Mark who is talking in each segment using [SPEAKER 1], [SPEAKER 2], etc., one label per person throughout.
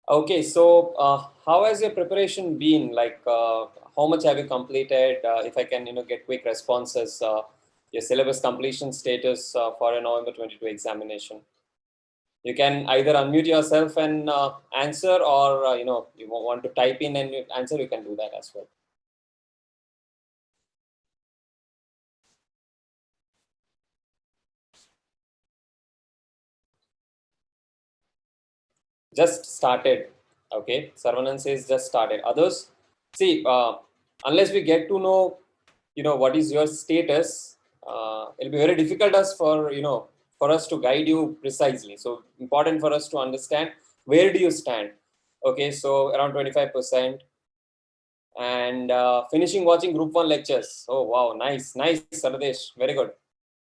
[SPEAKER 1] Okay, so how has your preparation been? Like, how much have you completed? If I can, get quick responses, your syllabus completion status for a November 22 examination. You can either unmute yourself and answer, or you want to type in and you answer. You can do that as well. Just started. Okay, Sarvanan says just started. Others, see, unless we get to know, what is your status, it'll be very difficult us for us to guide you precisely. So important for us to understand where do you stand. Okay, so around 25%, and finishing watching group 1 lectures. Oh wow, nice, Sardesh, very good.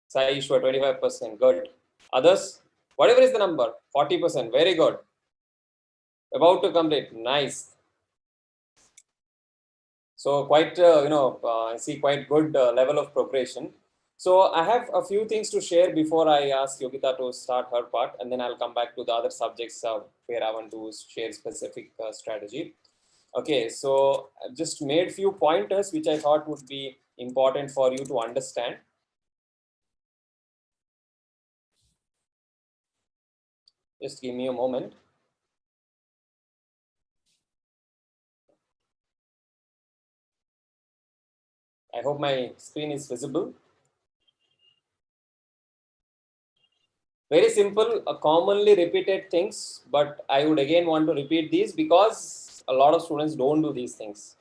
[SPEAKER 1] Sai Ishwar, 25%, good. Others, whatever is the number, 40%, very good. About to complete, nice. So quite, I see quite good level of progression. So I have a few things to share before I ask Yogita to start her part, and then I'll come back to the other subjects where I want to share specific strategy. Okay, so I've just made few pointers which I thought would be important for you to understand. Just give me a moment. I hope my screen is visible. Very simple, commonly repeated things, but I would again want to repeat these because a lot of students don't do these things.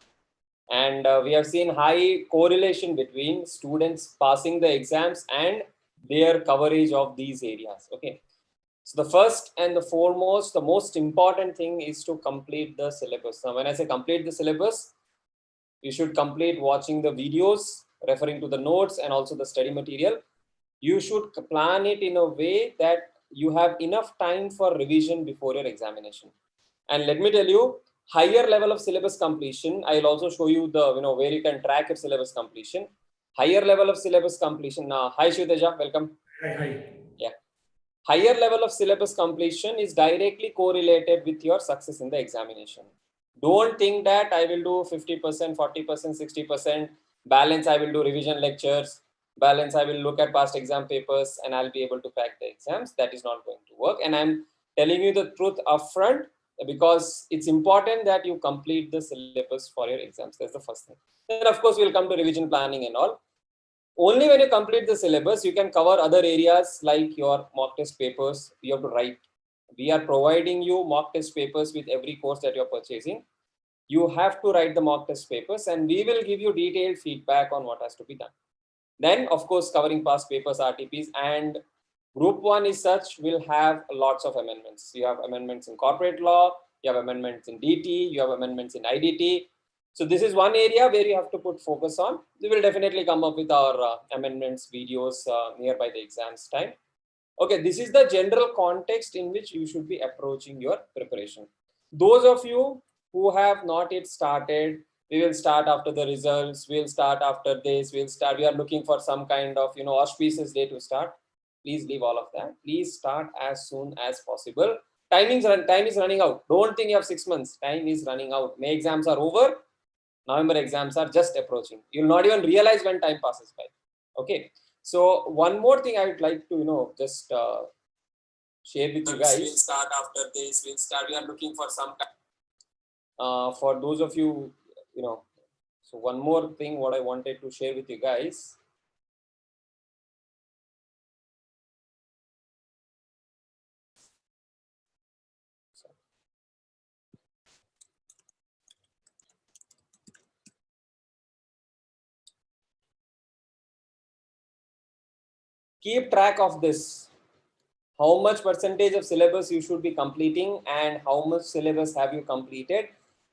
[SPEAKER 1] And we have seen high correlation between students passing the exams and their coverage of these areas. Okay. So the first and the foremost, the most important thing is to complete the syllabus. Now, when I say complete the syllabus, you should complete watching the videos, referring to the notes and also the study material. You should plan it in a way that you have enough time for revision before your examination. And let me tell you, higher level of syllabus completion, I'll also show you the, where you can track your syllabus completion. Higher level of syllabus completion. Hi Shivteja, welcome.
[SPEAKER 2] Hi.
[SPEAKER 1] Yeah. Higher level of syllabus completion is directly correlated with your success in the examination. Don't think that I will do 50%, 40%, 60%, balance I will do revision lectures, balance I will look at past exam papers and I'll be able to crack the exams. That is not going to work. And I'm telling you the truth upfront because it's important that you complete the syllabus for your exams. That's the first thing. Then of course we'll come to revision planning and all. Only when you complete the syllabus, you can cover other areas like your mock test papers. You have to write. We are providing you mock test papers with every course that you're purchasing. You have to write the mock test papers and we will give you detailed feedback on what has to be done. Then, of course, covering past papers, RTPs, and group 1 is such will have lots of amendments. You have amendments in corporate law, you have amendments in DT, you have amendments in IDT. So this is one area where you have to put focus on. We will definitely come up with our amendments videos nearby the exams time. Okay, this is the general context in which you should be approaching your preparation. Those of you who have not yet started, we will start after the results, we'll start after this, we are looking for some kind of, auspicious day to start. Please leave all of that. Please start as soon as possible. Time is running out. Don't think you have 6 months. Time is running out. May exams are over. November exams are just approaching. You'll not even realize when time passes by. Okay. So one more thing I would like to, just share with you guys. We'll start after this. We are looking for some for those of you, so one more thing what I wanted to share with you guys. Keep track of this. How much percentage of syllabus you should be completing and how much syllabus have you completed.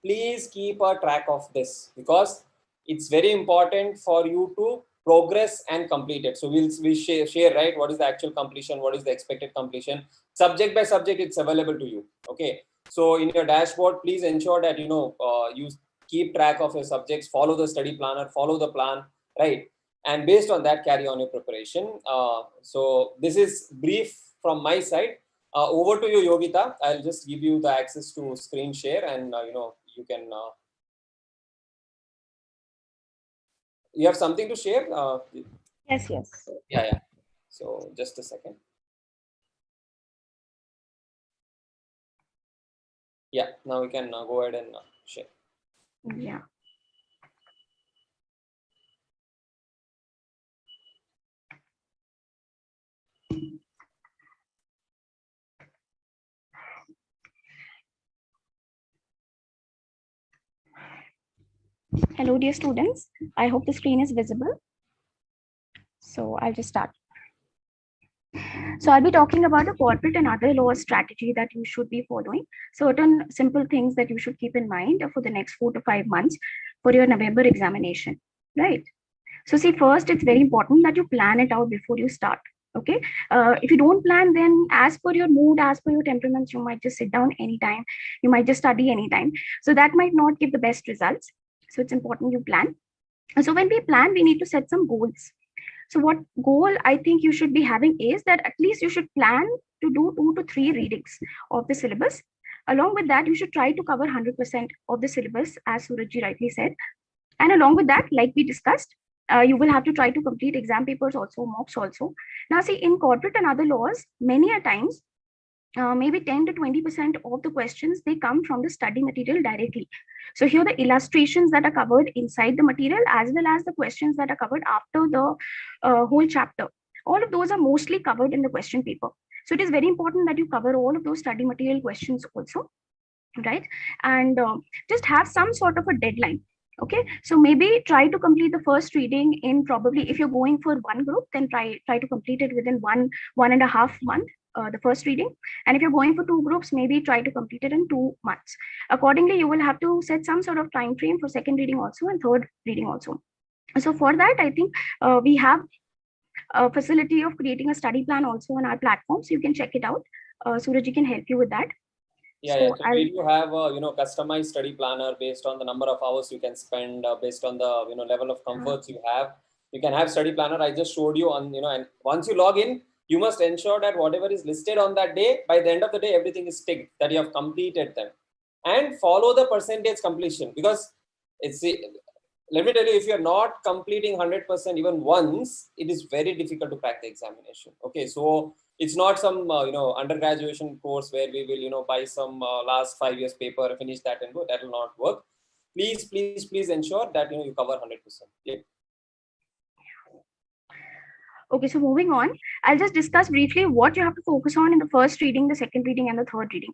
[SPEAKER 1] Please keep a track of this because it's very important for you to progress and complete it. So we'll share right what is the actual completion, what is the expected completion, subject by subject. It's available to you. Okay, so in your dashboard, please ensure that you keep track of your subjects, follow the study planner, follow the plan, right? And based on that, carry on your preparation. So this is brief from my side. Over to you, Yogita. I'll just give you the access to screen share, and you can. You have something to share?
[SPEAKER 2] Yes.
[SPEAKER 1] Yeah. So just a second. Yeah, now we can go ahead and share.
[SPEAKER 2] Yeah. Hello, dear students. I hope the screen is visible. So I'll just start. So I'll be talking about the corporate and other law strategy that you should be following. Certain simple things that you should keep in mind for the next 4 to 5 months for your November examination, right? So see, first, it's very important that you plan it out before you start. Okay. If you don't plan, then as per your mood, as per your temperaments, you might just sit down anytime. You might just study anytime. So that might not give the best results. So it's important you plan. So when we plan, we need to set some goals. So what goal I think you should be having is that at least you should plan to do 2 to 3 readings of the syllabus. Along with that, you should try to cover 100% of the syllabus, as Surajji rightly said. And along with that, like we discussed, you will have to try to complete exam papers also, mocks also. Now see, in corporate and other laws, many a times, maybe 10 to 20% of the questions, they come from the study material directly. So here the illustrations that are covered inside the material, as well as the questions that are covered after the whole chapter, all of those are mostly covered in the question paper. So it is very important that you cover all of those study material questions also, right? And just have some sort of a deadline. Okay, so maybe try to complete the first reading in, probably if you're going for one group, then try to complete it within 1.5 month, the first reading. And if you're going for 2 groups, maybe try to complete it in 2 months. Accordingly, you will have to set some sort of time frame for second reading also and third reading also. So for that, I think we have a facility of creating a study plan also on our platform, so you can check it out. Suraj can help you with that.
[SPEAKER 1] Yeah. So we do have a customized study planner based on the number of hours you can spend, based on the level of comforts you have. You can have study planner. I just showed you on and once you log in, you must ensure that whatever is listed on that day, by the end of the day, everything is ticked that you have completed them, and follow the percentage completion, because it's let me tell you, if you're not completing 100% even once, it is very difficult to crack the examination. Okay, so it's not some undergraduation course where we will buy some last 5 years paper, finish that and go. That will not work. Please ensure that you cover 100%. Yeah.
[SPEAKER 2] Okay, so moving on, I'll just discuss briefly what you have to focus on in the first reading, the second reading, and the third reading.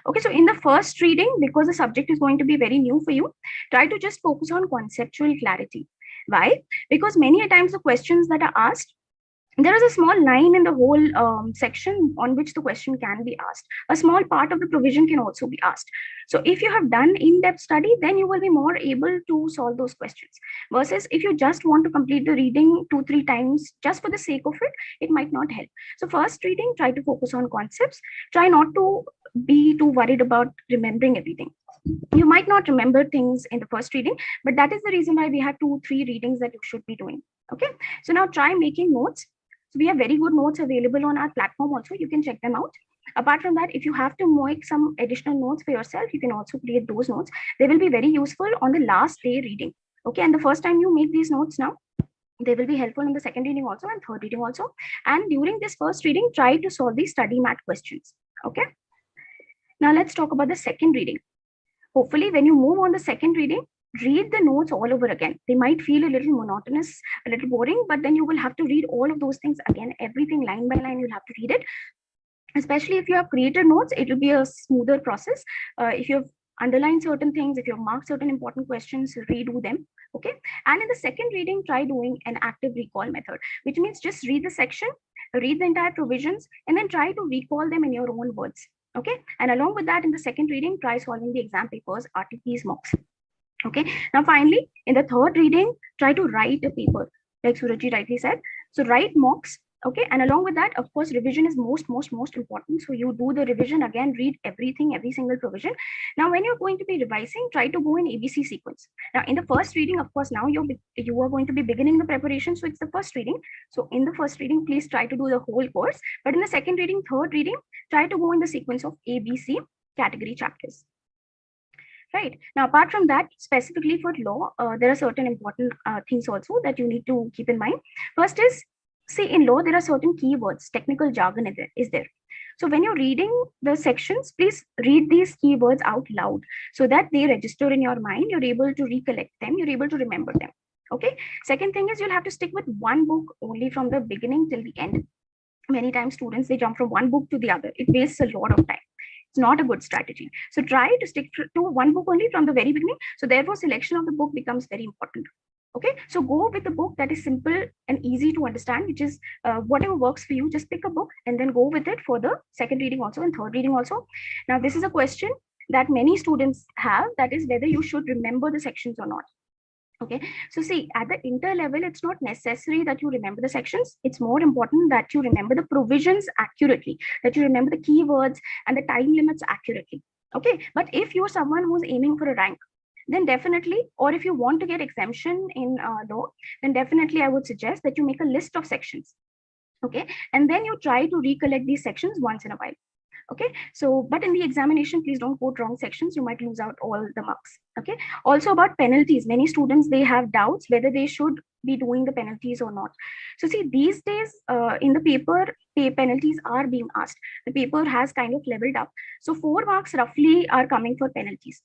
[SPEAKER 2] Okay, so in the first reading, because the subject is going to be very new for you, try to just focus on conceptual clarity. Why? Because many a times the questions that are asked, there is a small line in the whole section on which the question can be asked. A small part of the provision can also be asked. So if you have done in-depth study, then you will be more able to solve those questions. Versus if you just want to complete the reading 2-3 times just for the sake of it, it might not help. So first reading, try to focus on concepts. Try not to be too worried about remembering everything. You might not remember things in the first reading, but that is the reason why we have 2-3 readings that you should be doing. Okay, so now try making notes. So we have very good notes available on our platform also. You can check them out. Apart from that, if you have to make some additional notes for yourself, you can also create those notes. They will be very useful on the last day reading. Okay, and the first time you make these notes now, they will be helpful in the second reading also and third reading also. And during this first reading, try to solve these study mat questions. Okay. Now let's talk about the second reading. Hopefully, when you move on the second reading, read the notes all over again. They might feel a little monotonous, a little boring, but then you will have to read all of those things again, everything line by line, you'll have to read it. Especially if you have created notes, it will be a smoother process. If you have underlined certain things, if you have marked certain important questions, redo them. Okay. And in the second reading, try doing an active recall method, which means just read the section, read the entire provisions, and then try to recall them in your own words. Okay. And along with that, in the second reading, try solving the exam papers, RTPs, mocks. Okay. Now, finally, in the third reading, try to write a paper, like Surajji rightly said. So write mocks Okay, and along with that, of course, revision is most important. So you do the revision again, read everything, every single provision. Now when you're going to be revising, try to go in ABC sequence. Now in the first reading, of course, now you are going to be beginning the preparation, so it's the first reading. So in the first reading, please try to do the whole course, but in the second reading, third reading, try to go in the sequence of ABC category chapters. Right. Now, apart from that, specifically for law, there are certain important things also that you need to keep in mind. First is, see, in law, there are certain keywords, technical jargon is there. So when you're reading the sections, please read these keywords out loud so that they register in your mind. You're able to recollect them. You're able to remember them. Okay. Second thing is, you'll have to stick with one book only from the beginning till the end. Many times students, they jump from one book to the other. It wastes a lot of time. It's not a good strategy. So try to stick to one book only from the very beginning. So therefore, selection of the book becomes very important. Okay, so go with the book that is simple and easy to understand, which is whatever works for you. Just pick a book and then go with it for the second reading also and third reading also. Now, this is a question that many students have, that is whether you should remember the sections or not. Okay, so see, at the inter level, it's not necessary that you remember the sections. It's more important that you remember the provisions accurately, that you remember the keywords and the time limits accurately. Okay, but if you're someone who's aiming for a rank, then definitely, or if you want to get exemption in law, then definitely I would suggest that you make a list of sections. Okay, and then you try to recollect these sections once in a while. Okay, so but in the examination, please don't quote wrong sections. You might lose out all the marks. Okay, also about penalties, many students, they have doubts whether they should be doing the penalties or not. So see, these days in the paper, penalties are being asked. The paper has kind of leveled up, so 4 marks roughly are coming for penalties.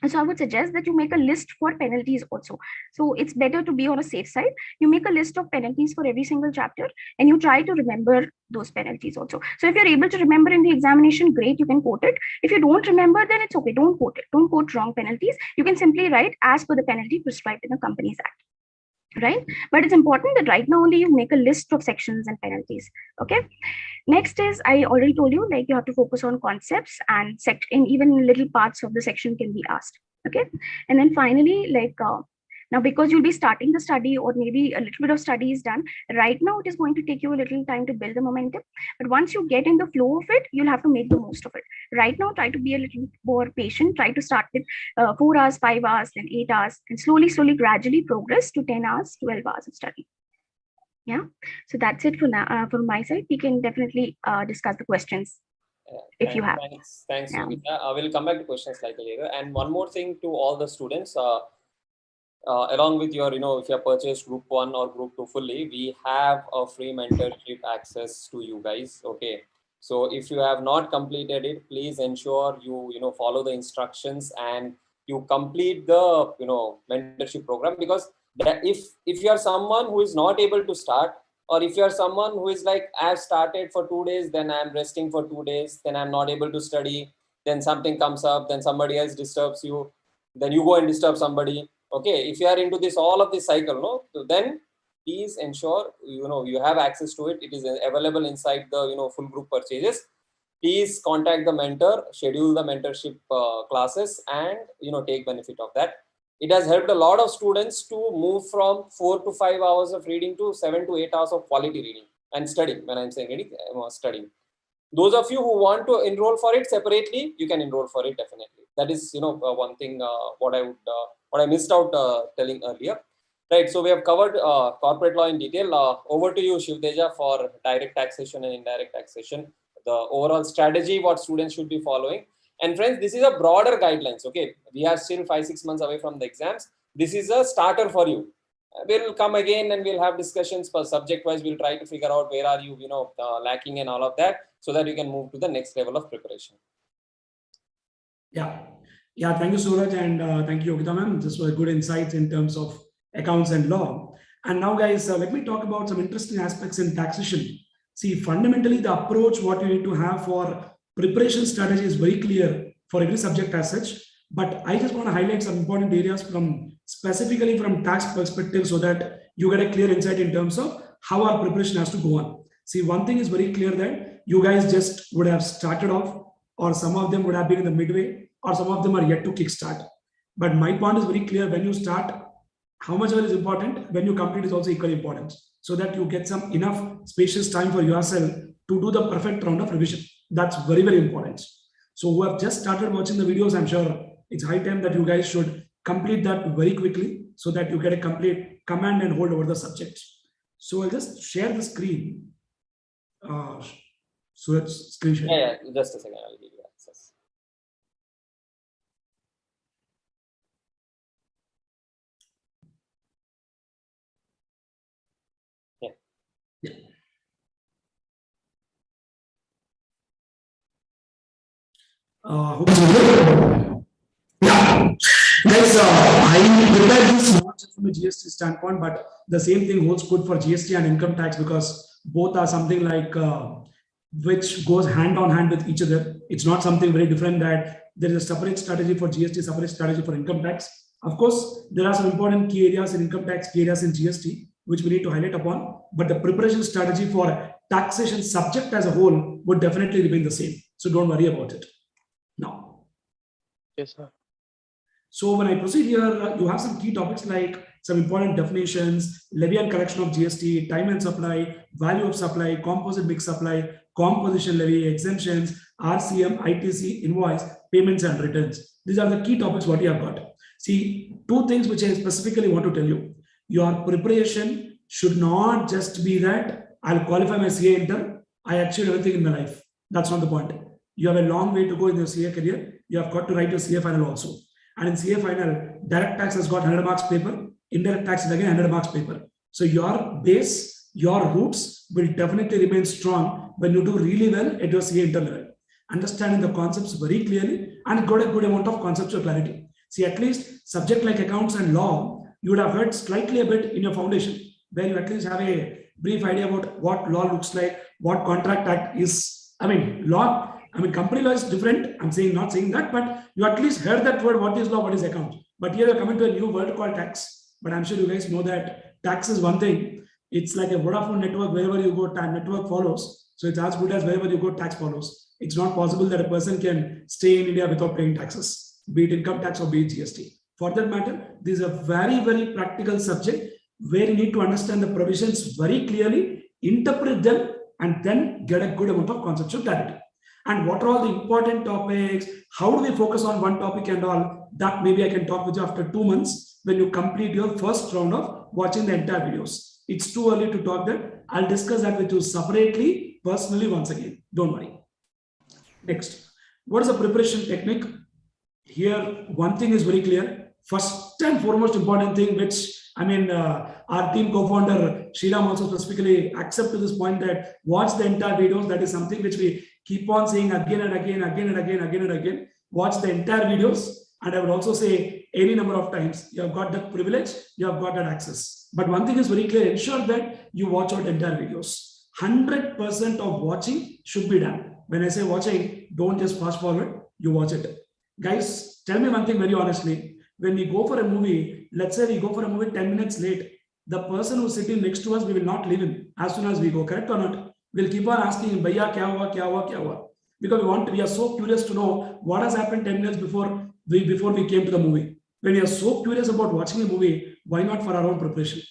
[SPEAKER 2] So I would suggest that you make a list for penalties also. So it's better to be on a safe side. You make a list of penalties for every single chapter and you try to remember those penalties also. So if you're able to remember in the examination, great, you can quote it. If you don't remember, then it's okay. Don't quote it. Don't quote wrong penalties. You can simply write as per the penalty prescribed in the Companies Act. Right? But it's important that right now only you make a list of sections and penalties. Okay. Next is, I already told you, like you have to focus on concepts and in even little parts of the section can be asked. Okay. And then finally, like now, because you'll be starting the study or maybe a little bit of study is done, right now it is going to take you a little time to build the momentum. But once you get in the flow of it, you'll have to make the most of it. Right now, try to be a little more patient. Try to start with 4 hours, 5 hours, then 8 hours, and slowly, gradually progress to 10 hours, 12 hours of study. Yeah, so that's it for now. From my side, we can definitely discuss the questions if you have.
[SPEAKER 1] Thanks, Yogita. I will come back to questions slightly later. And one more thing to all the students, along with your, if you have purchased group 1 or group 2 fully, we have a free mentorship access to you guys. Okay. So if you have not completed it, please ensure you, follow the instructions and you complete the, mentorship program, because if you are someone who is not able to start, or if you are someone who is like, I've started for 2 days, then I'm resting for 2 days, then I'm not able to study, then something comes up, then somebody else disturbs you, then you go and disturb somebody. Okay, if you are into this, all of this cycle, no, so then please ensure you have access to it. It is available inside the full group purchases. Please contact the mentor, schedule the mentorship classes, and take benefit of that. It has helped a lot of students to move from 4 to 5 hours of reading to 7 to 8 hours of quality reading and studying. When I'm saying reading, studying. Those of you who want to enroll for it separately, you can enroll for it definitely. That is, one thing what I missed out telling earlier. Right. So we have covered corporate law in detail. Over to you, Shivteja, for direct taxation and indirect taxation, the overall strategy what students should be following. And friends, this is a broader guidelines. Okay, we are still 5-6 months away from the exams. This is a starter for you. We'll come again and we'll have discussions per subject wise. We'll try to figure out where are you, lacking and all of that, so that you can move to the next level of preparation.
[SPEAKER 3] Yeah. Thank you, Suraj, and thank you, Yogita ma'am. This was good insights in terms of accounts and law. And now, guys, let me talk about some interesting aspects in taxation. See, fundamentally, the approach what you need to have for preparation strategy is very clear for every subject as such. But I just want to highlight some important areas specifically from tax perspective, so that you get a clear insight in terms of how our preparation has to go on. See, one thing is very clear, that you guys just would have started off, or some of them would have been in the midway, or some of them are yet to kickstart. But my point is very clear: when you start, how much is important, when you complete is also equally important. so that you get some enough spacious time for yourself to do the perfect round of revision. That's very, very important. So who have just started watching the videos, I'm sure it's high time that you guys should complete that very quickly so that you get a complete command and hold over the subject. So I'll just share the screen. So it's screen share.
[SPEAKER 1] Yeah, just a second, I'll give you access.
[SPEAKER 3] Yeah. Yeah. Guys, I prepared this not just from a GST standpoint, but the same thing holds good for GST and income tax, because both are something like which goes hand on hand with each other. It's not something very different that there is a separate strategy for GST, separate strategy for income tax. Of course, there are some important key areas in income tax, key areas in GST, which we need to highlight upon, but the preparation strategy for taxation subject as a whole would definitely remain the same. So don't worry about it. Now.
[SPEAKER 4] Yes, sir.
[SPEAKER 3] So when I proceed here, you have some key topics like some important definitions, levy and collection of GST, time and supply, value of supply, composite mix supply, composition levy, exemptions, RCM, ITC, invoice, payments and returns. These are the key topics what you have got. See, two things which I specifically want to tell you. Your preparation should not just be that I'll qualify my CA inter, I achieved everything in my life. That's not the point. You have a long way to go in your CA career. You have got to write your CA final also. And in CA final, direct tax has got 100 marks paper, indirect tax is again 100 marks paper. So your base, your roots will definitely remain strong when you do really well at your CA inter level. Understanding the concepts very clearly and got a good amount of conceptual clarity. See, at least subject like accounts and law, you would have heard slightly a bit in your foundation, where you at least have a brief idea about what law looks like, what contract act is. Company law is different. I'm saying not saying that, but you at least heard that word, what is law, what is account. But here you're coming to a new word called tax. But I'm sure you guys know that tax is one thing. It's like a Vodafone network, wherever you go, network follows. So it's as good as wherever you go, tax follows. It's not possible that a person can stay in India without paying taxes, be it income tax or be it GST. For that matter, this is a very, very practical subject where you need to understand the provisions very clearly, interpret them, and then get a good amount of conceptual clarity. And what are all the important topics? How do we focus on one topic and all? That maybe I can talk with you after 2 months when you complete your first round of watching the entire videos. It's too early to talk that. I'll discuss that with you separately, personally, once again. Don't worry. Next, what is the preparation technique? Here, one thing is very clear. First and foremost important thing, which our team co-founder Sriram also specifically accept to this point, that watch the entire videos. That is something which we keep on saying again and again. Watch the entire videos. And I would also say any number of times, you have got that privilege, you have got that access. But one thing is very clear, ensure that you watch out entire videos. 100% of watching should be done. When I say watching, don't just fast forward, you watch it. Guys, tell me one thing very honestly. When we go for a movie, let's say we go for a movie 10 minutes late, the person who's sitting next to us, we will not leave him as soon as we go, correct or not? We'll keep on asking him, Bhaiya, kya hua? Because we are so curious to know what has happened 10 minutes before we came to the movie. When we are so curious about watching a movie, why not for our own preparation?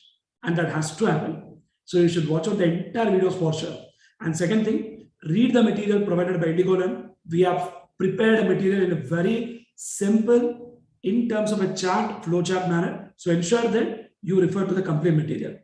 [SPEAKER 3] And that has to happen. So you should watch out the entire videos for sure. And second thing, read the material provided by Indigo. We have prepared a material in a very simple, in terms of a chart, flowchart manner. So ensure that you refer to the complete material.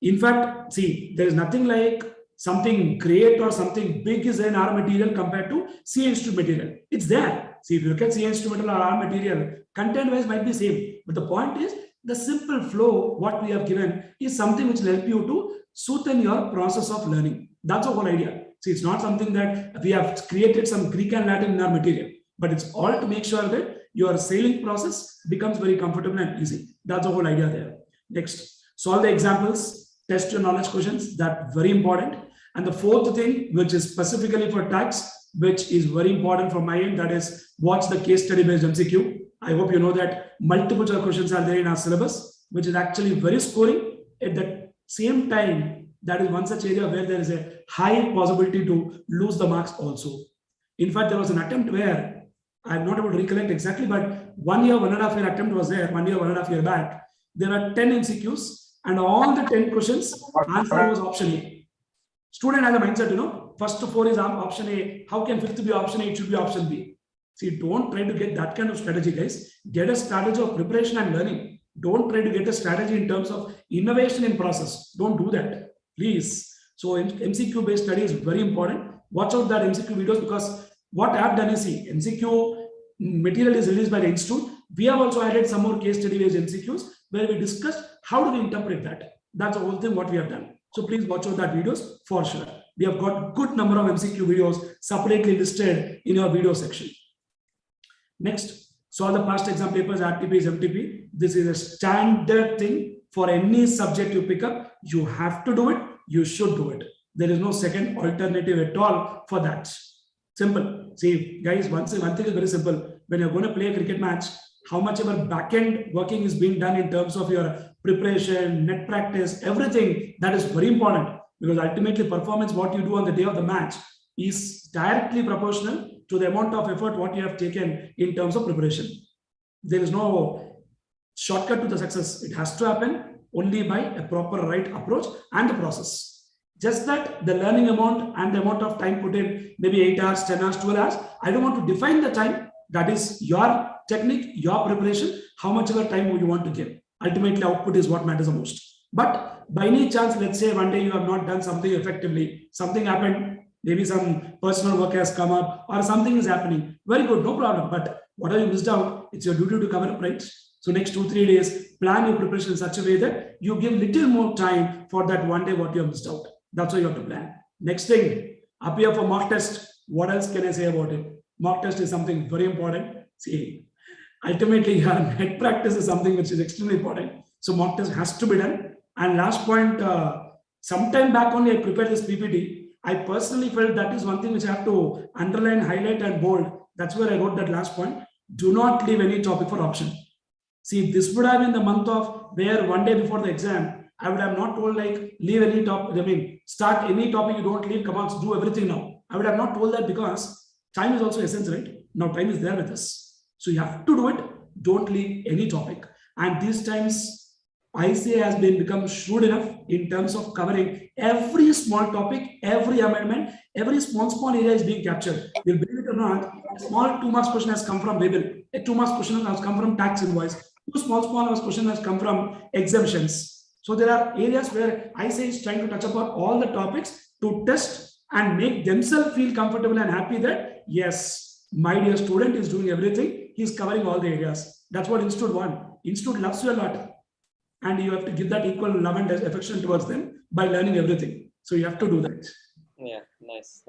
[SPEAKER 3] In fact, see, there is nothing like something great or something big is in our material compared to CA Institute material. It's there. See, if you look at CA Institute material or our material, content-wise might be same. But the point is, the simple flow, what we have given, is something which will help you to smoothen your process of learning. That's the whole idea. See, it's not something that we have created some Greek and Latin in our material, but it's all to make sure that your sailing process becomes very comfortable and easy. That's the whole idea there. Next, solve the examples, test your knowledge questions. That's very important. And the fourth thing, which is specifically for tax, which is very important from my end, that is watch the case study based MCQ. I hope you know that multiple questions are there in our syllabus, which is actually very scoring. At the same time, that is one such area where there is a high possibility to lose the marks also. In fact, there was an attempt where I'm not able to recollect exactly, but 1 year, 1.5 year attempt was there, 1 year, 1.5 year back. There are 10 MCQs. And all the 10 questions, answer was option A. Student has a mindset, you know, first 4 is option A. How can 5th be option A? It should be option B. See, don't try to get that kind of strategy, guys. Get a strategy of preparation and learning. Don't try to get a strategy in terms of innovation in process. Don't do that, please. So MCQ based study is very important. Watch out that MCQ videos, because what I have done is, see, MCQ material is released by the institute. We have also added some more case study based MCQs where we discussed how do we interpret that. That's the whole thing what we have done. So please watch out that videos for sure. We have got good number of MCQ videos separately listed in our video section. Next, solve the past exam papers, RTPs, MTP. This is a standard thing for any subject you pick up. You have to do it. You should do it. There is no second alternative at all for that. Simple. See, guys, one thing is very simple. When you're going to play a cricket match, how much of a back-end working is being done in terms of your preparation, net practice, everything, that is very important, because ultimately performance, what you do on the day of the match, is directly proportional to the amount of effort what you have taken in terms of preparation. There is no shortcut to the success. It has to happen only by a proper right approach and the process. Just that the learning amount and the amount of time put in, maybe 8 hours, 10 hours, 12 hours, I don't want to define the time. That is your technique, your preparation, how much of a time you want to give. Ultimately, output is what matters the most. But by any chance, let's say one day you have not done something effectively, something happened, maybe some personal work has come up or something is happening. Very good, no problem. But whatever you missed out, it's your duty to cover up, right? So next 2-3 days, plan your preparation in such a way that you give little more time for that one day what you have missed out. That's what you have to plan. Next thing, appear for mock test. What else can I say about it? Mock test is something very important. See, ultimately, your net practice is something which is extremely important. So mock test has to be done. And last point, sometime back only I prepared this PPT. I personally felt that is one thing which I have to underline, highlight, and bold. That's where I wrote that last point. Do not leave any topic for option. See, this would have been the month of where one day before the exam, I would have not told like leave any topic. I mean, start any topic you don't leave. Come on, do everything now. I would have not told that because time is also essence, right? Now time is there with us. So you have to do it. Don't leave any topic. And these times, ICA has become shrewd enough in terms of covering every small topic, every amendment, every small area is being captured. You'll believe it or not, a small 2 marks question has come from label. A 2 marks question has come from tax invoice. Two small question has come from exemptions. So there are areas where ICA is trying to touch upon all the topics to test and make themselves feel comfortable and happy that, yes, my dear student is doing everything. He's covering all the areas. That's what Institute wants. Institute loves you a lot. And you have to give that equal love and affection towards them by learning everything. So you have to do that.
[SPEAKER 1] Yeah, nice.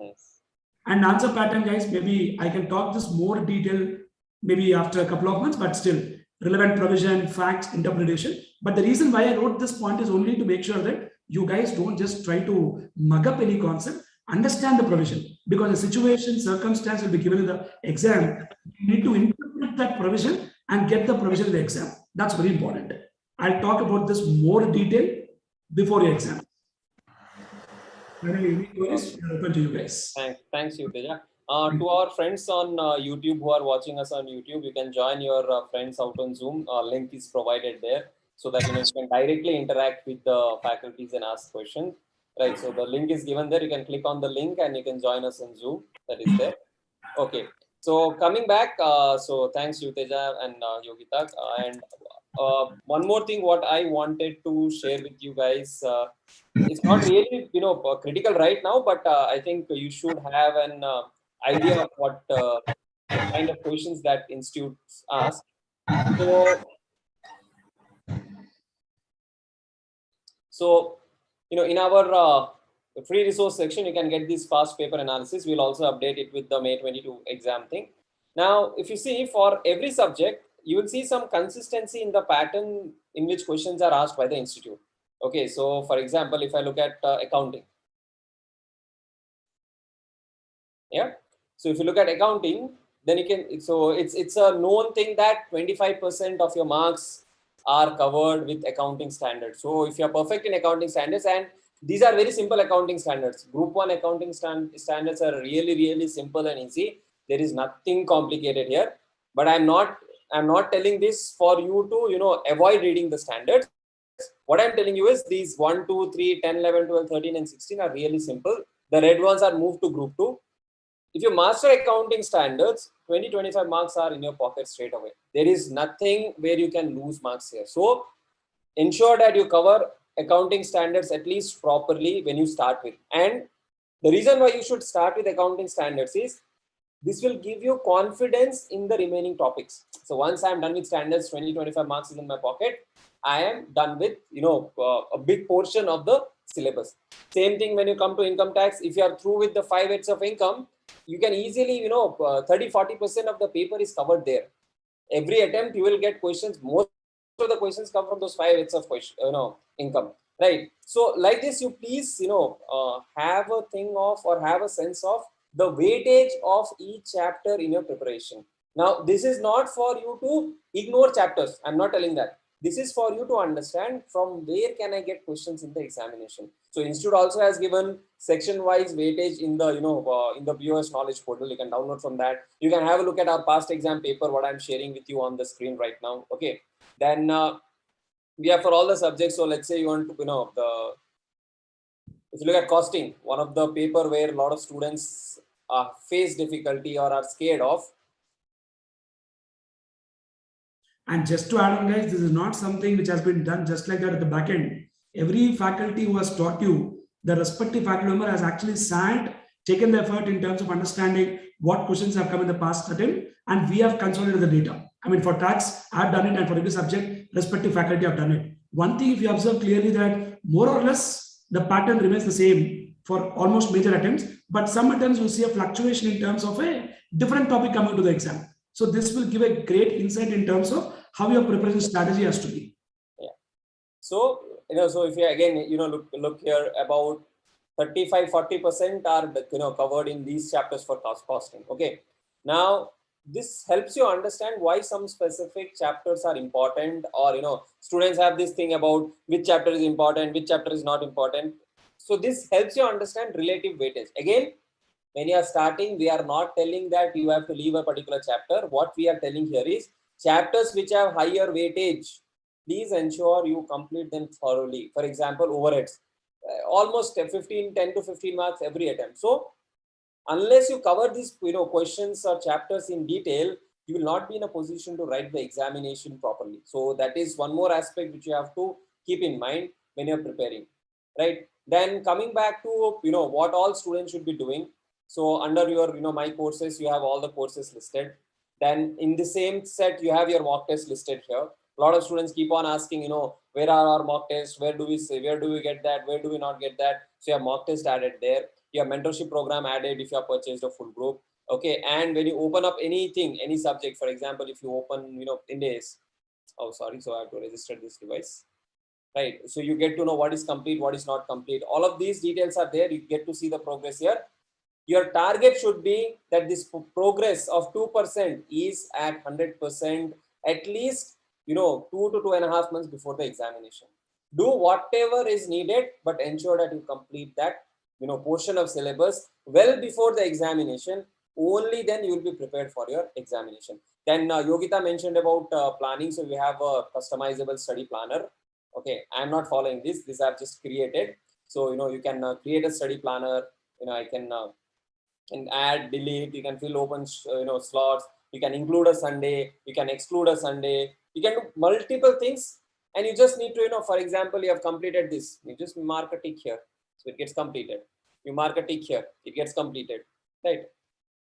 [SPEAKER 3] And answer pattern, guys, maybe I can talk this more detail maybe after a couple of months, but still relevant provision, facts, interpretation. But the reason why I wrote this point is only to make sure that you guys don't just try to mug up any concept, understand the provision, because the situation, circumstance will be given in the exam. You need to interpret that provision and get the provision in the exam. That's very important. I'll talk about this more detail before your exam. Finally, open to you guys.
[SPEAKER 1] Thanks, Yuteja. To our friends on YouTube who are watching us on YouTube, you can join your friends out on Zoom. Link is provided there so that you can directly interact with the faculties and ask questions. Right. So the link is given there. You can click on the link and you can join us on Zoom. That is there. Okay. So coming back. So thanks, Yuteja and Yogita. And one more thing, what I wanted to share with you guys. It's not really critical right now, but I think you should have an idea of what kind of questions that institutes ask. So in our free resource section, you can get this past paper analysis. We'll also update it with the May 22 exam thing. Now, if you see for every subject, you will see some consistency in the pattern in which questions are asked by the institute. Okay, so for example, if I look at accounting. Yeah, so if you look at accounting, then you can, so it's a known thing that 25% of your marks are covered with accounting standards. So if you're perfect in accounting standards, and these are very simple accounting standards. Group 1 accounting standards are really, really simple and easy. There is nothing complicated here. But I'm not telling this for you to avoid reading the standards. What I'm telling you is these 1, 2, 3, 10, 11, 12, 13, and 16 are really simple. The red ones are moved to group 2. If you master accounting standards, 20-25 marks are in your pocket straight away. There is nothing where you can lose marks here. So ensure that you cover accounting standards at least properly when you start with. And the reason why you should start with accounting standards is this will give you confidence in the remaining topics. So once I'm done with standards, 20-25 marks is in my pocket, I am done with a big portion of the syllabus. Same thing when you come to income tax. If you are through with the 5 heads of income, you can easily 30-40% of the paper is covered there. Every attempt you will get questions. Most of the questions come from those 5 heads of income, right? So like this, you please have a thing of, or have a sense of the weightage of each chapter in your preparation. Now this is not for you to ignore chapters. I'm not telling that. This is for you to understand from where can I get questions in the examination. So institute also has given section wise weightage in the in the viewers knowledge portal. You can download from that. You can have a look at our past exam paper, what I'm sharing with you on the screen right now. Okay, then we have for all the subjects. So let's say you want to if you look at costing, one of the paper where a lot of students face difficulty or are scared of.
[SPEAKER 3] And just to add on, guys, this is not something which has been done just like that at the back end. Every faculty who has taught you, the respective faculty member has actually sat, taken the effort in terms of understanding what questions have come in the past attempt, and we have consolidated the data. I mean, for tax, I've done it, and for every subject, respective faculty have done it. One thing, if you observe clearly, that more or less the pattern remains the same for almost major attempts, but some attempts you see a fluctuation in terms of a different topic coming to the exam. So this will give a great insight in terms of how your preparation strategy has to be.
[SPEAKER 1] Yeah. So so if you again look here, about 35-40% are covered in these chapters for costing. Okay. Now this helps you understand why some specific chapters are important, or students have this thing about which chapter is important, which chapter is not important. So this helps you understand relative weightage. Again, when you are starting, we are not telling that you have to leave a particular chapter. What we are telling here is chapters which have higher weightage, please ensure you complete them thoroughly. For example, overheads, almost 10 to 15 marks every attempt. So unless you cover these questions or chapters in detail, you will not be in a position to write the examination properly. So that is one more aspect which you have to keep in mind when you're preparing, right? Then coming back to what all students should be doing. So under your my courses, you have all the courses listed. Then in the same set, you have your mock test listed here. A lot of students keep on asking, where are our mock tests? Where do we say? Where do we get that? Where do we not get that? So you have mock test added there. You have mentorship program added if you have purchased a full group. Okay, and when you open up anything, any subject, for example, if you open Indies, oh sorry, so I have to register this device. Right, so you get to know what is complete, what is not complete. All of these details are there. You get to see the progress here. Your target should be that this progress of 2% is at 100% at least 2 to 2.5 months before the examination. Do whatever is needed, but ensure that you complete that portion of syllabus well before the examination. Only then you will be prepared for your examination. Then Yogita mentioned about planning. So we have a customizable study planner. Okay, I'm not following this I've just created. So you can create a study planner. I can add, delete, you can fill open slots, you can include a Sunday, you can exclude a Sunday, you can do multiple things. And you just need to for example, you have completed this, you just mark a tick here, so it gets completed. You mark a tick here, it gets completed, right?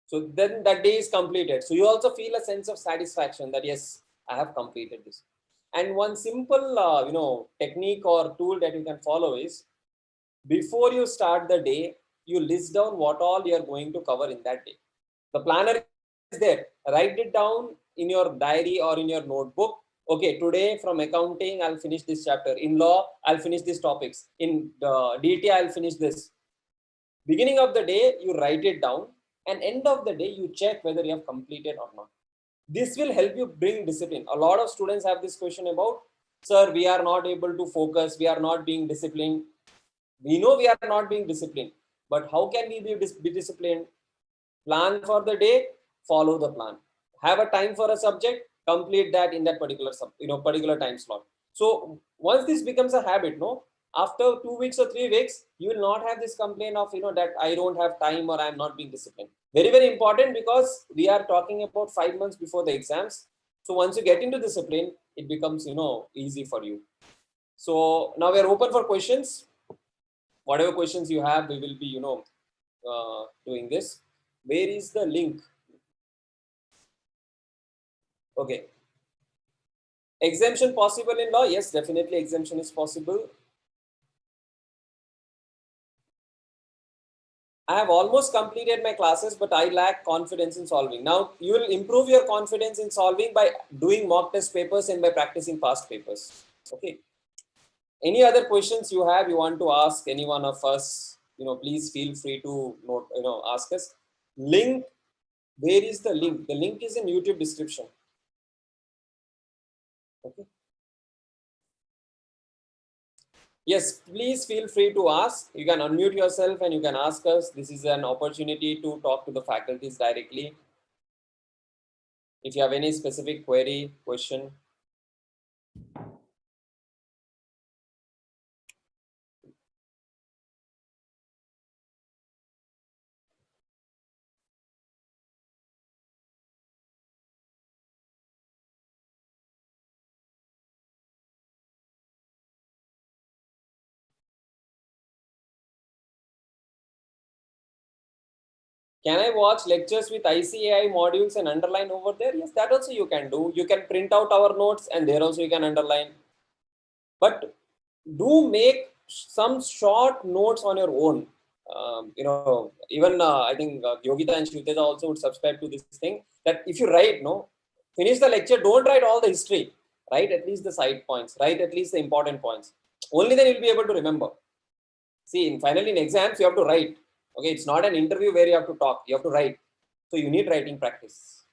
[SPEAKER 1] So then that day is completed. So you also feel a sense of satisfaction that yes, I have completed this. And one simple technique or tool that you can follow is, before you start the day, you list down what all you are going to cover in that day. The planner is there. Write it down in your diary or in your notebook. Okay, today from accounting, I'll finish this chapter. In law, I'll finish these topics. In DT, I'll finish this. Beginning of the day, you write it down, and end of the day, you check whether you have completed or not. This will help you bring discipline. A lot of students have this question about, sir, we are not able to focus. We are not being disciplined. We know we are not being disciplined, but how can we be disciplined? Plan for the day, follow the plan. Have a time for a subject, complete that in that particular particular time slot. So once this becomes a habit, no, after 2 weeks or 3 weeks, you will not have this complaint of, that I don't have time or I'm not being disciplined. Very, very important, because we are talking about 5 months before the exams. So once you get into discipline, it becomes, easy for you. So now we are open for questions. Whatever questions you have, we will be, doing this. Where is the link? Okay. Exemption possible in law? Yes, definitely exemption is possible. I have almost completed my classes, but I lack confidence in solving. Now, you will improve your confidence in solving by doing mock test papers and by practicing past papers. Okay. Any other questions you have, you want to ask any one of us, please feel free to note, ask us. Link, where is the link? The link is in YouTube description. Okay. Yes, please feel free to ask. You can unmute yourself and you can ask us. This is an opportunity to talk to the faculties directly. If you have any specific query, question. Can I watch lectures with ICAI modules and underline over there? Yes, that also you can do. You can print out our notes and there also you can underline. But do make some short notes on your own. Even I think Yogita and Shivteja also would subscribe to this thing, that if you write, finish the lecture, don't write all the history. Write at least the side points, write at least the important points. Only then you'll be able to remember. See, finally in exams, you have to write. Okay, it's not an interview where you have to talk, you have to write. So you need writing practice.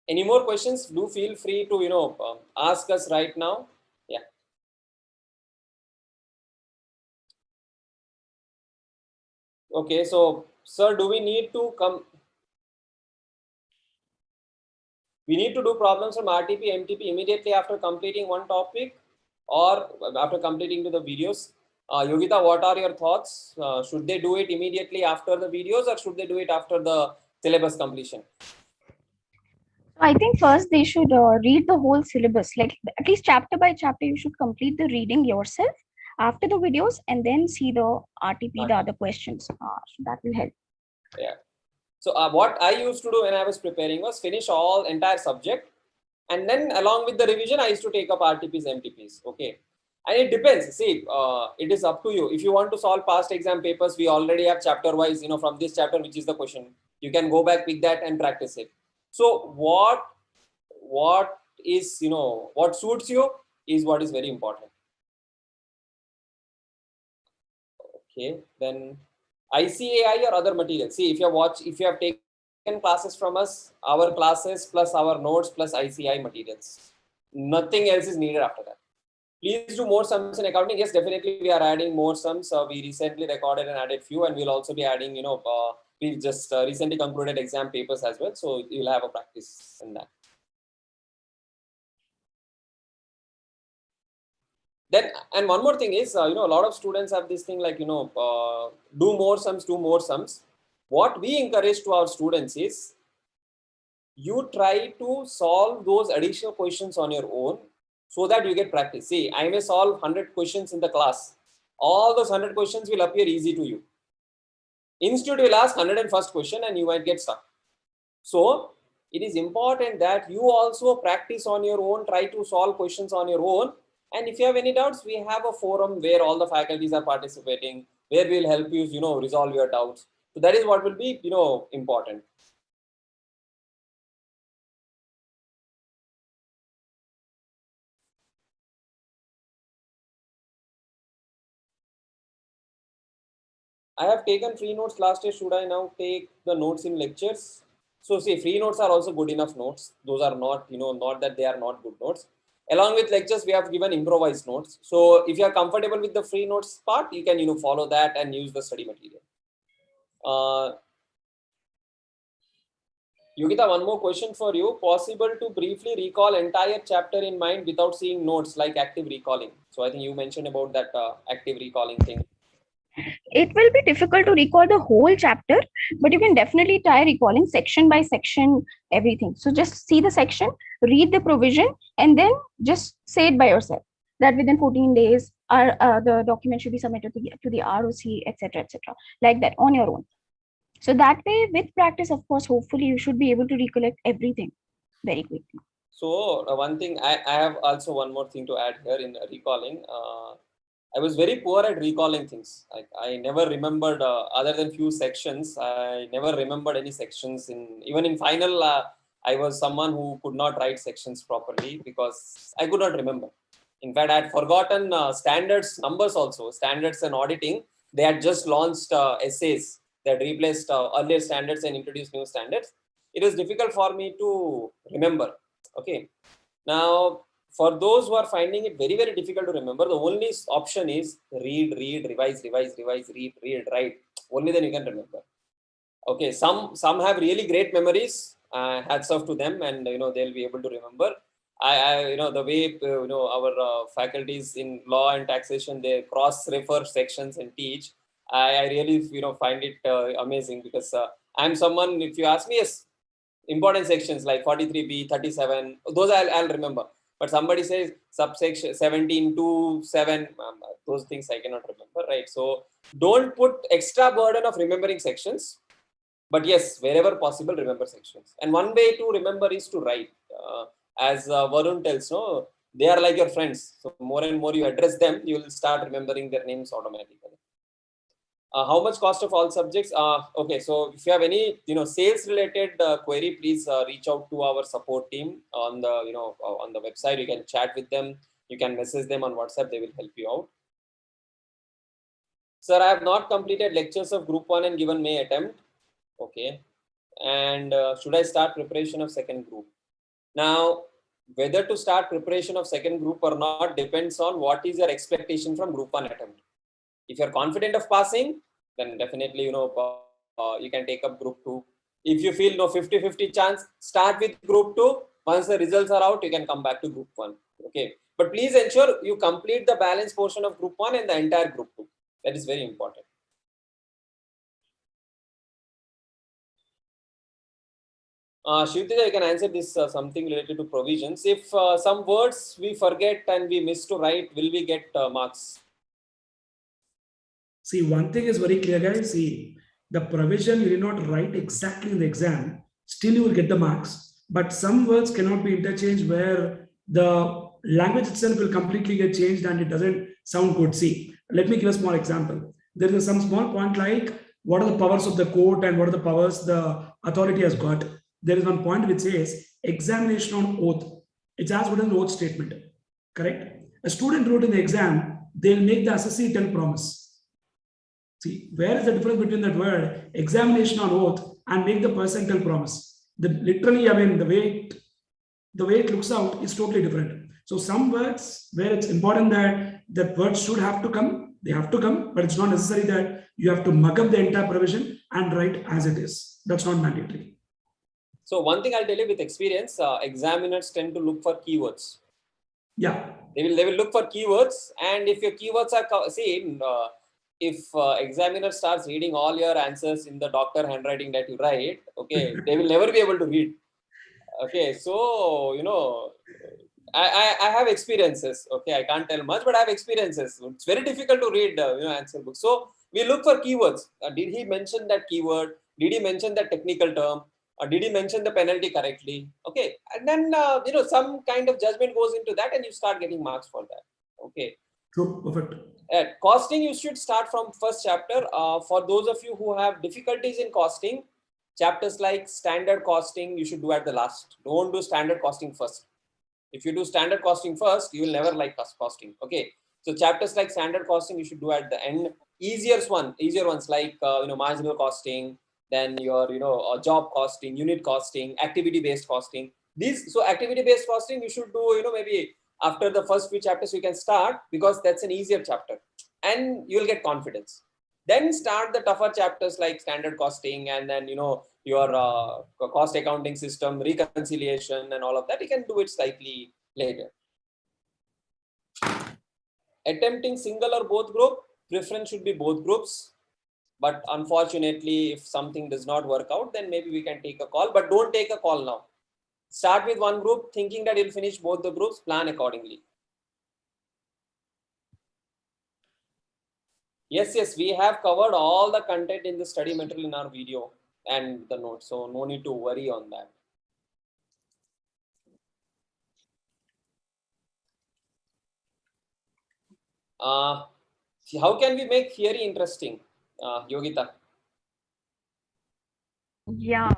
[SPEAKER 1] Any more questions? Do feel free to, ask us right now. Yeah. Okay, so sir, do we need to come? We need to do problems from RTP, MTP immediately after completing one topic or after completing the videos. Yogita, what are your thoughts? Should they do it immediately after the videos or should they do it after the syllabus completion?
[SPEAKER 2] I think first they should read the whole syllabus, like at least chapter by chapter. You should complete the reading yourself after the videos and then see the RTP, the other questions. So that will help.
[SPEAKER 1] Yeah. So what I used to do when I was preparing was finish all entire subject, and then along with the revision, I used to take up RTPs, MTPs. Okay. And it depends. See, it is up to you. If you want to solve past exam papers, we already have chapter wise, from this chapter, which is the question. You can go back, pick that and practice it. So what is, what suits you is what is very important. Okay. Then ICAI or other materials. See, if you have taken classes from us, our classes plus our notes plus ICAI materials. Nothing else is needed after that. Please do more sums in accounting. Yes, definitely we are adding more sums. We recently recorded and added few, and we'll also be adding, we just recently concluded exam papers as well. So you'll have a practice in that. Then, and one more thing is, a lot of students have this thing like, do more sums. What we encourage to our students is, you try to solve those additional questions on your own so that you get practice. See, I may solve 100 questions in the class. All those 100 questions will appear easy to you. Institute will ask 101st question and you might get stuck. So it is important that you also practice on your own, try to solve questions on your own. And if you have any doubts, we have a forum where all the faculties are participating, where we'll help you, resolve your doubts. So that is what will be, important. I have taken free notes last year. Should I now take the notes in lectures? So see, free notes are also good enough notes. Those are not, not that they are not good notes. Along with lectures, we have given improvised notes. So if you are comfortable with the free notes part, you can, follow that and use the study material. Yogita, one more question for you. Possible to briefly recall entire chapter in mind without seeing notes, like active recalling? So I think you mentioned about that active recalling thing.
[SPEAKER 2] It will be difficult to recall the whole chapter, but you can definitely try recalling section by section everything. So just see the section, read the provision, and then just say it by yourself that within 14 days the document should be submitted to the ROC, etc., etc., like that on your own. So that way, with practice, of course, hopefully you should be able to recollect everything very quickly.
[SPEAKER 1] So one thing, I have also one more thing to add here in recalling. I was very poor at recalling things. Like I never remembered, other than few sections, I never remembered any sections. Even in final, I was someone who could not write sections properly because I could not remember. In fact, I had forgotten standards numbers also. Standards and auditing, they had just launched essays. They had replaced earlier standards and introduced new standards. It was difficult for me to remember. Okay. Now, for those who are finding it very, very difficult to remember, the only option is read, revise, read, write. Only then you can remember. Okay. Some have really great memories. Hats off to them, and they'll be able to remember. The way our faculties in law and taxation, they cross-refer sections and teach. I really find it amazing because I'm someone. If you ask me, yes, important sections like 43B, 37, those I'll remember. But somebody says subsection 17 to 7, those things I cannot remember, right? So don't put extra burden of remembering sections. But yes, wherever possible, remember sections. And one way to remember is to write. As Varun tells, no, they are like your friends. So more and more you address them, you will start remembering their names automatically. How much cost of all subjects? Okay, so if you have any sales related query, please reach out to our support team on the on the website. You can chat with them. You can message them on WhatsApp. They will help you out. Sir, I have not completed lectures of group 1 and given May attempt. Okay, and should I start preparation of second group? Now, whether to start preparation of second group or not depends on what is your expectation from group 1 attempt. If you're confident of passing, then definitely you can take up group 2. If you feel 50-50 chance, start with group 2. Once the results are out, you can come back to group 1. Okay, but please ensure you complete the balance portion of group 1 and the entire group 2. That is very important. Shivtija, you can answer this something related to provisions. If some words we forget and we miss to write, will we get marks?
[SPEAKER 3] See, one thing is very clear, guys. See, the provision you did not write exactly in the exam, still you will get the marks. But some words cannot be interchanged where the language itself will completely get changed and it doesn't sound good. See, let me give a small example. There is some small point like what are the powers of the court and what are the powers the authority has got. There is one point which says examination on oath. It's as what an oath statement. Correct? A student wrote in the exam, they'll make the assessee tell promise. See, where is the difference between that word examination on oath and make the person tell promise? Literally, I mean, the way it looks out is totally different. So some words where it's important that words should have to come, they have to come, but it's not necessary that you have to mug up the entire provision and write as it is. That's not mandatory.
[SPEAKER 1] So one thing I'll tell you with experience, examiners tend to look for keywords.
[SPEAKER 3] Yeah.
[SPEAKER 1] They will look for keywords, and if your keywords are same, if examiner starts reading all your answers in the doctor handwriting that you write, okay, they will never be able to read. Okay, so I have experiences. Okay, I can't tell much, but I have experiences. It's very difficult to read answer books. So we look for keywords. Did he mention that keyword? Did he mention that technical term? Or did he mention the penalty correctly? Okay, and then some kind of judgment goes into that, and you start getting marks for that. Okay.
[SPEAKER 3] True. Perfect.
[SPEAKER 1] Costing, you should start from first chapter. For those of you who have difficulties in costing, chapters like standard costing, you should do at the last. Don't do standard costing first. If you do standard costing first, you will never like costing. Okay. So chapters like standard costing, you should do at the end. Easier ones like marginal costing, then your job costing, unit costing, activity based costing. So activity based costing you should do maybe after the first few chapters you can start, because that's an easier chapter and you'll get confidence. Then start the tougher chapters like standard costing, and then your cost accounting system, reconciliation, and all of that, you can do it slightly later. Attempting single or both group, preference should be both groups. But unfortunately, if something does not work out, then maybe we can take a call, but don't take a call now. Start with one group, thinking that you'll finish both the groups, plan accordingly. Yes, we have covered all the content in the study material in our video and the notes, so no need to worry on that. How can we make theory interesting, Yogita?
[SPEAKER 2] Yeah.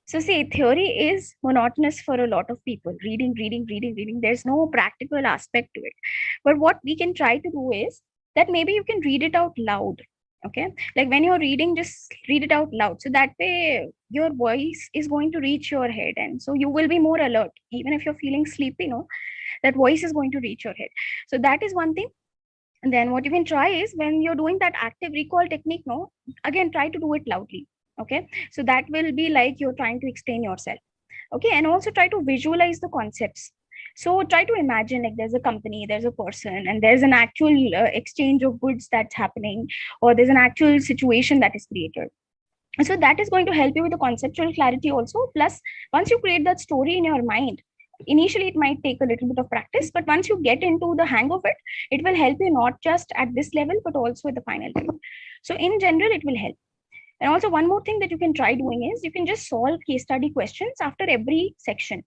[SPEAKER 2] So see, theory is monotonous for a lot of people. Reading. There's no practical aspect to it. But what we can try to do is that maybe you can read it out loud. Okay. Like when you're reading, just read it out loud. So that way your voice is going to reach your head. And so you will be more alert. Even if you're feeling sleepy, that voice is going to reach your head. So that is one thing. And then what you can try is when you're doing that active recall technique, again, try to do it loudly. Okay. So that will be like you're trying to explain yourself. Okay. And also try to visualize the concepts. So try to imagine like there's a company, there's a person, and there's an actual exchange of goods that's happening, or there's an actual situation that is created. So that is going to help you with the conceptual clarity also. Plus, once you create that story in your mind, initially it might take a little bit of practice, but once you get into the hang of it, it will help you not just at this level, but also at the final level. So in general, it will help. And also one more thing that you can try doing is you can just solve case study questions after every section.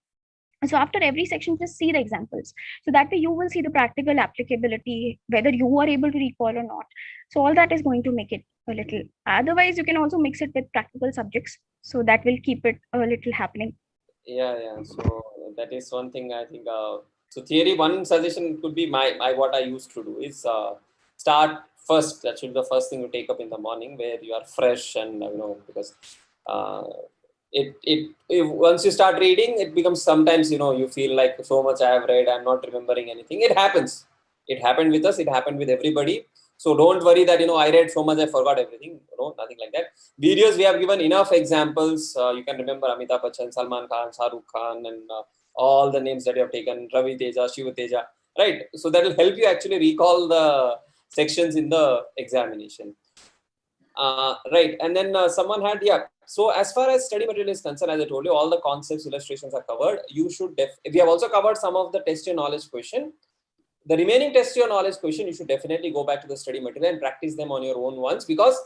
[SPEAKER 2] So after every section, just see the examples. So that way you will see the practical applicability, whether you are able to recall or not. So all that is going to make it a little. Otherwise, you can also mix it with practical subjects. So that will keep it a little happening.
[SPEAKER 1] Yeah. So that is one thing I think. So theory, one suggestion could be my what I used to do is start first. That should be the first thing you take up in the morning, where you are fresh and because if once you start reading, it becomes sometimes you feel like so much I have read, I'm not remembering anything. It happens. It happened with us. It happened with everybody. So don't worry that I read so much I forgot everything. Nothing like that. Videos, we have given enough examples. You can remember Amitabh Bachchan, Salman Khan, Shah Rukh Khan, and all the names that you have taken, Ravi Teja, Shiva Teja, right? So that will help you actually recall the sections in the examination. Right. And then someone had, so as far as study material is concerned, as I told you, all the concepts, illustrations are covered. You should, we have also covered some of the test your knowledge question. The remaining test your knowledge question, you should definitely go back to the study material and practice them on your own once, because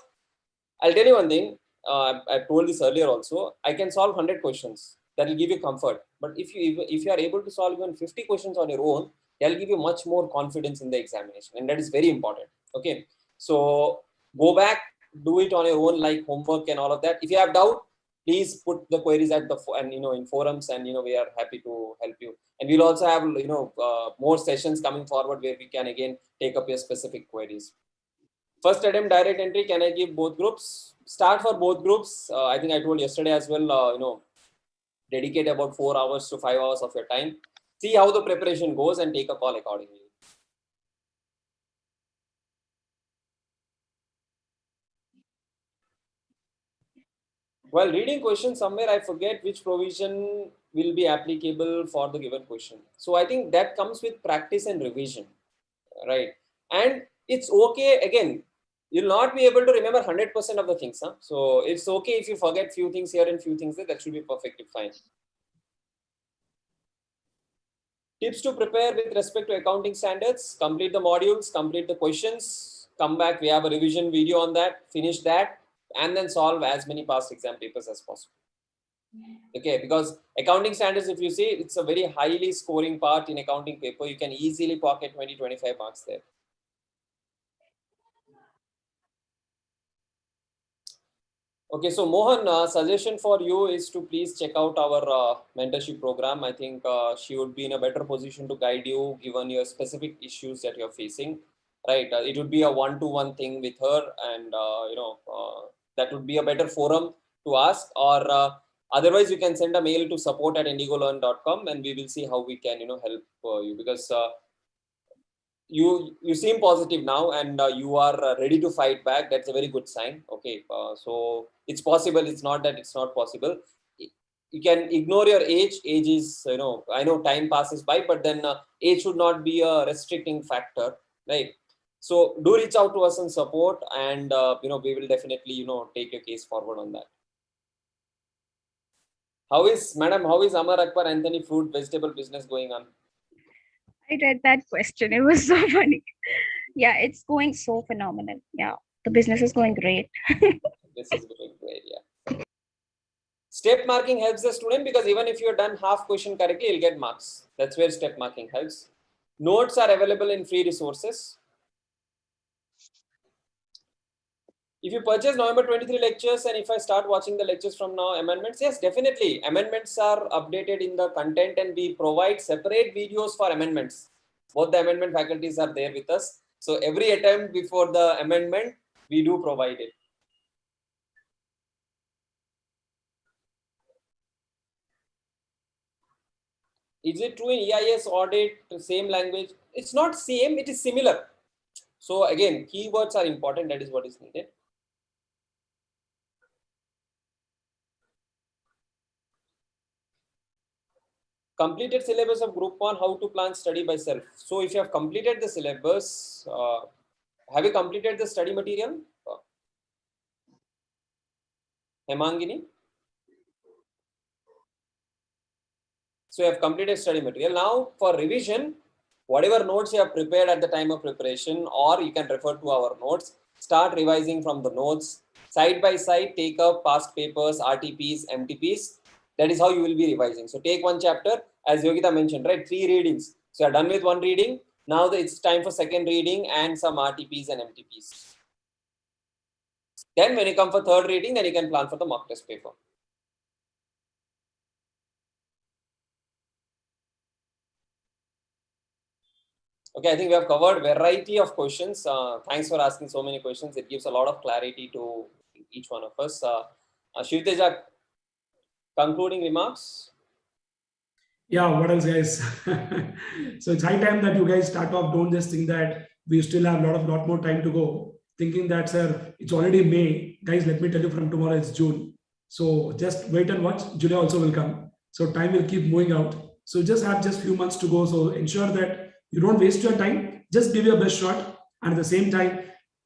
[SPEAKER 1] I'll tell you one thing. I told this earlier also. I can solve 100 questions. That will give you comfort. But if you are able to solve even 50 questions on your own, that will give you much more confidence in the examination, and that is very important. Okay, so go back, do it on your own, like homework and all of that. If you have doubt, please put the queries at the in forums, and we are happy to help you. And we'll also have more sessions coming forward where we can again take up your specific queries. First attempt direct entry, can I give both groups? Start for both groups. I think I told yesterday as well, dedicate about 4 hours to 5 hours of your time. See how the preparation goes and take a call accordingly. While reading questions, somewhere I forget which provision will be applicable for the given question. So I think that comes with practice and revision, right? And it's okay, again, you'll not be able to remember 100% of the things. So it's okay if you forget few things here and few things there, that should be perfectly fine. Tips to prepare with respect to accounting standards: complete the modules, complete the questions, come back, we have a revision video on that, finish that, and then solve as many past exam papers as possible. Okay, because accounting standards, if you see, it's a very highly scoring part in accounting paper. You can easily pocket 20-25 marks there. Okay, so Mohan, suggestion for you is to please check out our mentorship program. I think she would be in a better position to guide you given your specific issues that you're facing, right? It would be a one-to-one thing with her, and that would be a better forum to ask. Or otherwise, you can send a mail to support@indigolearn.com, and we will see how we can help you, because you seem positive now, and you are ready to fight back. That's a very good sign. Okay, so it's possible. It's not that it's not possible. You can ignore your age. Age is, I know time passes by, but then age should not be a restricting factor, right? So do reach out to us and support, and we will definitely take your case forward on that. How is Amar Akbar Anthony fruit vegetable business going on?
[SPEAKER 2] I read that question. It was so funny. Yeah, it's going so phenomenal. Yeah, the business is going great.
[SPEAKER 1] This is going great, yeah. Step marking helps the student because even if you're done half question correctly, you'll get marks. That's where step marking helps. Notes are available in free resources. If you purchase November 23 lectures, and if I start watching the lectures from now, amendments, yes, definitely. Amendments are updated in the content, and we provide separate videos for amendments. Both the amendment faculties are there with us. So every attempt before the amendment, we do provide it. Is it true in EIS audit, same language? It's not same, it is similar. So again, keywords are important. That is what is needed. Completed syllabus of group 1, how to plan study by self. So if you have completed the syllabus, have you completed the study material? Hemangini? So you have completed study material. Now for revision, whatever notes you have prepared at the time of preparation, or you can refer to our notes, start revising from the notes. Side by side, take up past papers, RTPs, MTPs. That is how you will be revising. So take one chapter, as Yogita mentioned, right? 3 readings. So you're done with one reading. Now it's time for second reading and some RTPs and MTPs. Then when you come for third reading, then you can plan for the mock test paper. Okay, I think we have covered variety of questions. Thanks for asking so many questions. It gives a lot of clarity to each one of us. Shivteja, concluding remarks?
[SPEAKER 3] Yeah, what else, guys? So it's high time that you guys start off. Don't just think that we still have a lot more time to go. Thinking that, sir, it's already May. Guys, let me tell you, from tomorrow it's June. So just wait and watch. July also will come. So time will keep moving out. So just have just few months to go. So ensure that you don't waste your time. Just give your best shot. And at the same time,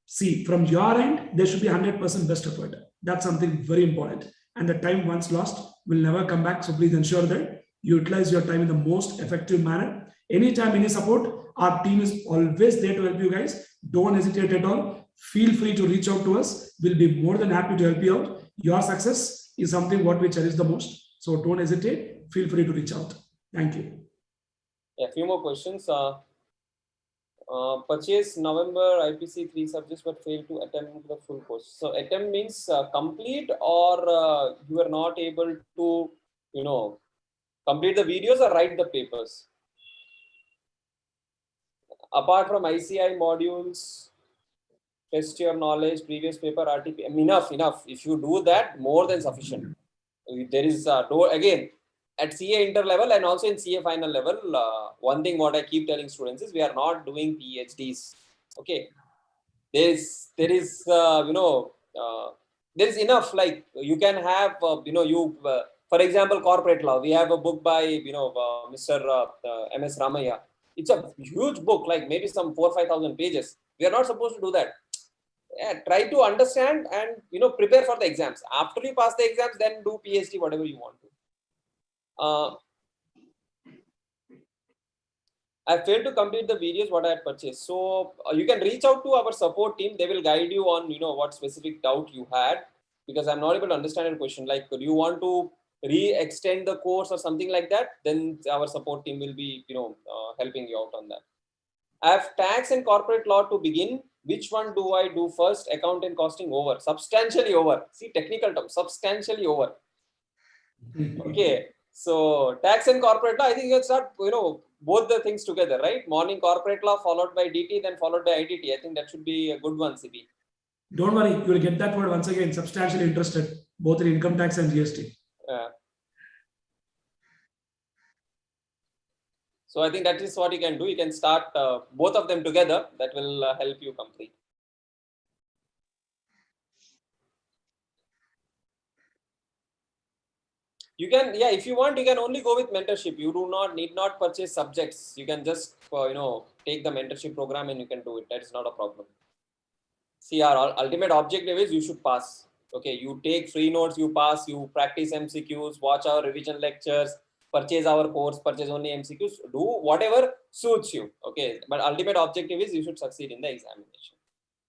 [SPEAKER 3] see, from your end, there should be 100% best effort. That's something very important. And the time once lost will never come back. So please ensure that you utilize your time in the most effective manner. Anytime, any support, our team is always there to help you guys. Don't hesitate at all. Feel free to reach out to us. We'll be more than happy to help you out. Your success is something what we cherish the most. So don't hesitate. Feel free to reach out. Thank you.
[SPEAKER 1] Yeah, a few more questions. Purchase November IPC 3 subjects but failed to attempt the full course. So attempt means complete, or you are not able to, complete the videos or write the papers. Apart from ICI modules, test your knowledge, previous paper, RTP. Enough. If you do that, more than sufficient. There is again at CA inter level and also in CA final level. One thing what I keep telling students is we are not doing PhDs. Okay, there is enough. Like you can have for example, corporate law. We have a book by Mr. MS Ramaya. It's a huge book, like maybe some 4,000 or 5,000 pages. We are not supposed to do that. Yeah, try to understand and prepare for the exams. After you pass the exams, then do PhD, whatever you want to. I failed to complete the videos what I had purchased. So you can reach out to our support team. They will guide you on what specific doubt you had, because I'm not able to understand your question. Like, do you want to re-extend the course or something like that? Then our support team will be helping you out on that. I have tax and corporate law to begin. Which one do I do first? Account and costing over. Substantially over. See, technical term, substantially over. Okay. So tax and corporate law, I think you can start, both the things together, right? Morning corporate law followed by DT, then followed by IDT. I think that should be a good one, CB.
[SPEAKER 3] Don't worry, you will get that word once again. Substantially interested, both in income tax and GST.
[SPEAKER 1] So I think that is what you can do. You can start both of them together. That will help you complete. You can, yeah, if you want, you can only go with mentorship. You need not purchase subjects. You can just take the mentorship program and you can do it. That is not a problem. See, our ultimate objective is you should pass. Okay, you take free notes, you pass, you practice MCQs, watch our revision lectures, purchase our course, purchase only MCQs, do whatever suits you. Okay, but ultimate objective is you should succeed in the examination,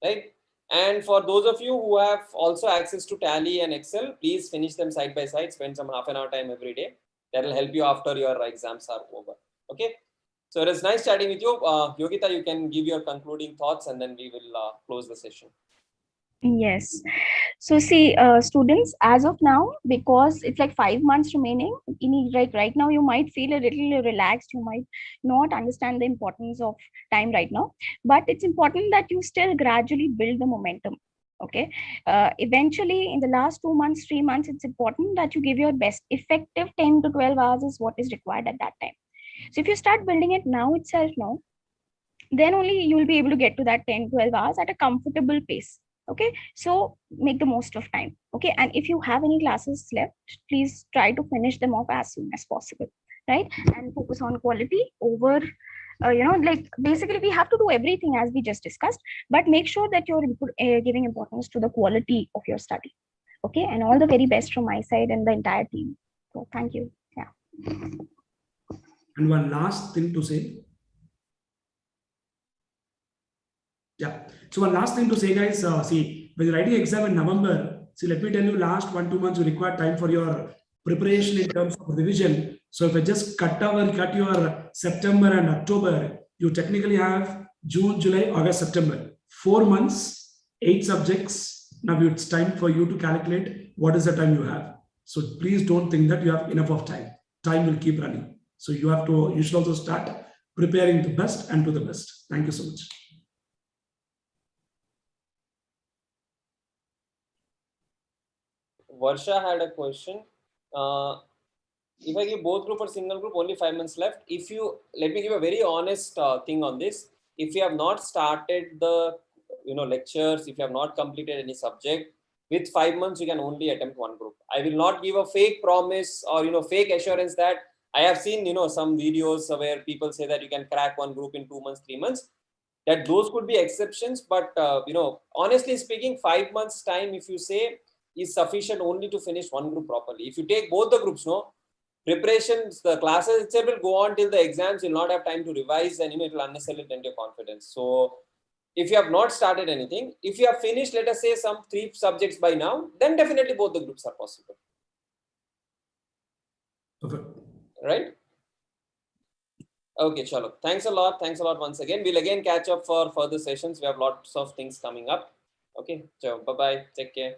[SPEAKER 1] right? And for those of you who have also access to Tally and Excel, please finish them side by side, spend some half an hour time every day. That will help you after your exams are over. Okay. So it is nice chatting with you. Yogita, you can give your concluding thoughts and then we will close the session.
[SPEAKER 2] Yes. So see, students, as of now, because it's like 5 months remaining, like right now, you might feel a little relaxed. You might not understand the importance of time right now, but it's important that you still gradually build the momentum. Okay. Eventually, in the last 2 months, 3 months, it's important that you give your best. Effective 10 to 12 hours is what is required at that time. So if you start building it now itself, then only you will be able to get to that 10, 12 hours at a comfortable pace. Okay, so make the most of time. Okay, and if you have any classes left, please try to finish them off as soon as possible, right? And focus on quality over like basically we have to do everything as we just discussed, but make sure that you're giving importance to the quality of your study. Okay, and all the very best from my side and the entire team. So thank you. Yeah.
[SPEAKER 3] And one last thing to say. Yeah. So one last thing to say, guys. See, when you're writing exam in November, see, let me tell you, last 1-2 months you require time for your preparation in terms of revision. So if I just cut your September and October, you technically have June, July, August, September. 4 months, 8 subjects. Now it's time for you to calculate what is the time you have. So please don't think that you have enough of time. Time will keep running. So you should also start preparing the best and to the best. Thank you so much.
[SPEAKER 1] Varsha had a question. If I give both group or single group, only 5 months left. Let me give a very honest thing on this. If you have not started the lectures, if you have not completed any subject, with 5 months you can only attempt one group. I will not give a fake promise or fake assurance that I have seen some videos where people say that you can crack one group in 2 months, 3 months. That those could be exceptions, but honestly speaking, 5 months time, if you say, is sufficient only to finish one group properly. If you take both the groups, preparations, the classes itself will go on till the exams. You'll not have time to revise, and it will unnecessarily dent your confidence. So if you have not started anything, if you have finished, let us say, some 3 subjects by now, then definitely both the groups are possible.
[SPEAKER 3] Okay.
[SPEAKER 1] Right? Okay, chalo. Thanks a lot. Thanks a lot once again. We'll again catch up for further sessions. We have lots of things coming up. Okay, so bye-bye. Take care.